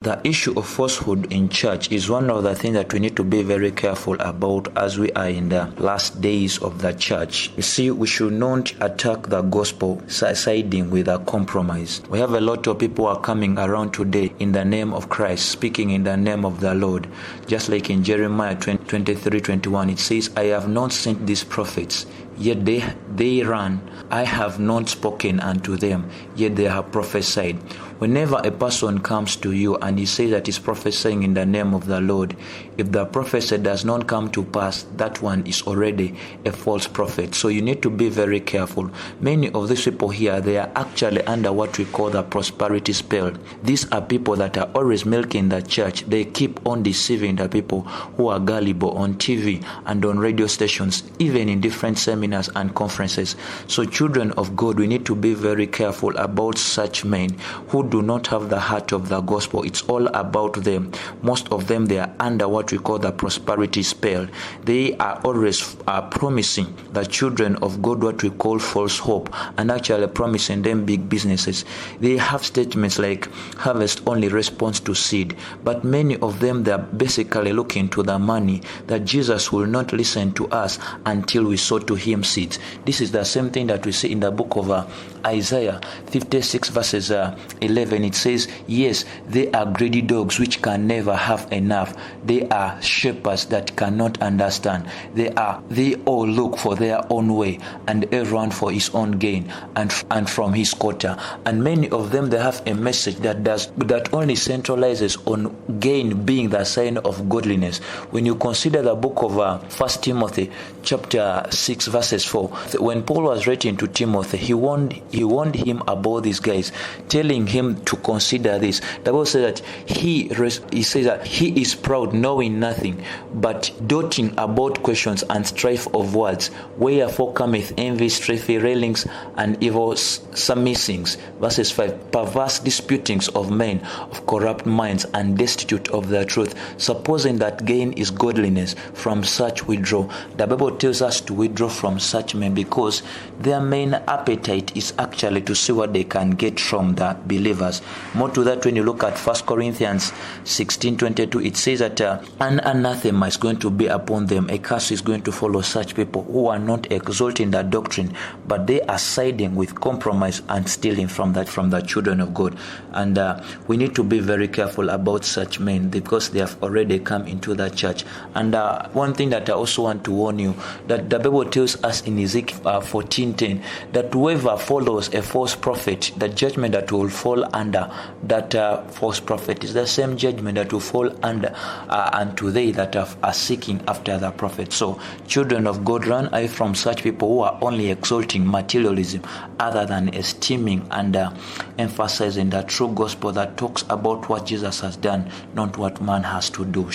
The issue of falsehood in church is one of the things that we need to be very careful about as we are in the last days of the church. You see, we should not attack the gospel siding with a compromise. We have a lot of people who are coming around today in the name of Christ, speaking in the name of the Lord. Just like in Jeremiah 23:21, it says, I have not sent these prophets, yet they run. I have not spoken unto them, yet they have prophesied. Whenever a person comes to you and he says that he's prophesying in the name of the Lord, if the prophecy does not come to pass, that one is already a false prophet. So you need to be very careful. Many of these people here, they are actually under what we call the prosperity spell. These are people that are always milking the church. They keep on deceiving the people who are gullible on TV and on radio stations, even in different seminars and conferences. So children of God, we need to be very careful about such men who do not have the heart of the gospel. It's all about them. Most of them, they are under what we call the prosperity spell. They are always promising the children of God what we call false hope, and actually promising them big businesses. They have statements like harvest only responds to seed, but many of them, they are basically looking to the money, that Jesus will not listen to us until we sow to him seeds. This is the same thing that we see in the book of Isaiah 56 verses 11. It says, yes, they are greedy dogs which can never have enough. They are shepherds that cannot understand. They all look for their own way, and everyone for his own gain, and from his quota. And many of them, they have a message that only centralizes on gain being the sign of godliness. When you consider the book of 1 Timothy chapter 6 verses 4, when Paul was writing to Timothy, he warned him about these guys, telling him to consider this. The Bible says that he says that he is proud, knowing nothing, but doting about questions and strife of words, wherefore cometh envy, strife, railings, and evil surmisings. Verses 5, perverse disputings of men of corrupt minds and destitute of the truth, supposing that gain is godliness. From such withdraw. The Bible tells us to withdraw from such men because their main appetite is actually to see what they can get from the believers. More to that, when you look at 1 Corinthians 16:22, it says that an anathema is going to be upon them. A curse is going to follow such people who are not exalting the doctrine, but they are siding with compromise and stealing from the children of God. And we need to be very careful about such men because they have already come into the church. And one thing that I also want to warn you, that the Bible tells us in Ezekiel 14:10, that whoever follows a false prophet, the judgment that will fall under that false prophet is the same judgment that will fall under unto they that are seeking after the prophet. So children of God, run away from such people who are only exalting materialism other than esteeming and emphasizing the true gospel that talks about what Jesus has done, not what man has to do.